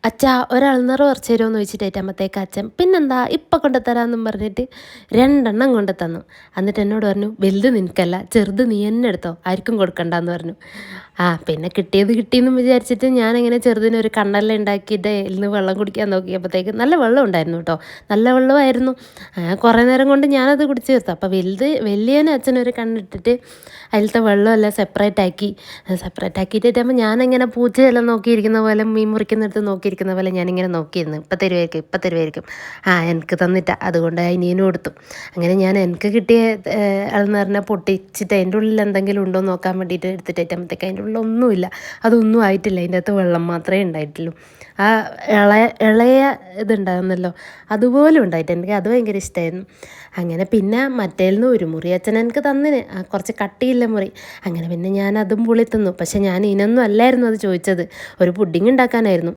അച്ഛാ ഒരൾന്നറ് കുറച്ച് തരുമോയെന്ന് ചോദിച്ചിട്ടായിട്ടമ്മത്തേക്ക് അച്ഛൻ പിന്നെന്താ ഇപ്പം കൊണ്ടുത്തരാമെന്നും പറഞ്ഞിട്ട് 2 എണ്ണം കൊണ്ട് തന്നു. എന്നിട്ട് എന്നോട് പറഞ്ഞു വലുത് നിനക്കല്ല ചെറുത് നീ തന്നെ എടുത്തോ ആർക്കും കൊടുക്കണ്ടെന്ന് പറഞ്ഞു. പിന്നെ കിട്ടിയത് കിട്ടിയെന്നും വിചാരിച്ചിട്ട് ഞാനിങ്ങനെ ചെറുതിനൊരു കണ്ണെല്ലാം ഉണ്ടാക്കിയിട്ട് ഇന്ന് വെള്ളം കുടിക്കാൻ നോക്കിയപ്പോഴത്തേക്ക് നല്ല വെള്ളം ഉണ്ടായിരുന്നു കേട്ടോ, നല്ല വെള്ളമായിരുന്നു. കുറേ നേരം കൊണ്ട് ഞാനത് കുടിച്ച് തീർത്തു. അപ്പോൾ വലിയതിന് അച്ഛനൊരു കണ്ണിട്ടിട്ട് അതിലത്തെ വെള്ളമെല്ലാം സെപ്പറേറ്റ് ആക്കിയിട്ടാകുമ്പോൾ ഞാനിങ്ങനെ പൂച്ചയെല്ലാം നോക്കിയിരിക്കുന്ന പോലെ മീൻ മുറിക്കുന്നിടത്ത് നോക്കിയിരിക്കുന്ന പോലെ ഞാനിങ്ങനെ നോക്കിയിരുന്നു. ഇപ്പം തരുമായിരിക്കും എനിക്ക് തന്നിട്ടാ, അതുകൊണ്ട് അനിയനും കൊടുത്തു. അങ്ങനെ ഞാൻ എനിക്ക് കിട്ടിയ അതെന്ന് പറഞ്ഞാൽ പൊട്ടിച്ചിട്ട് അതിൻ്റെ ഉള്ളിൽ എന്തെങ്കിലും ഉണ്ടോ എന്ന് നോക്കാൻ വേണ്ടിയിട്ട് എടുത്തിട്ടാകുമ്പോഴത്തേക്ക് അതിൻ്റെ ഉള്ളിലൊന്നുമില്ല, അതൊന്നും ആയിട്ടില്ല, അതിൻ്റെ അകത്ത് വെള്ളം മാത്രമേ ഉണ്ടായിട്ടുള്ളൂ. ആ ഇളയ ഇതുണ്ടാകുന്നല്ലോ അതുപോലും ഉണ്ടായിട്ട് എനിക്ക് അത് ഭയങ്കര ഇഷ്ടമായിരുന്നു. അങ്ങനെ പിന്നെ മറ്റേൽ നിന്ന് ഒരു മുറി അച്ഛൻ എനിക്ക് തന്നിന്, കുറച്ച് കട്ടിയില്ല മുറി. അങ്ങനെ പിന്നെ ഞാൻ അതും പുളി തിന്നു. പക്ഷെ ഞാൻ ഇതിനൊന്നും അല്ലായിരുന്നു അത് ചോദിച്ചത്, ഒരു പുഡിങ് ഉണ്ടാക്കാനായിരുന്നു.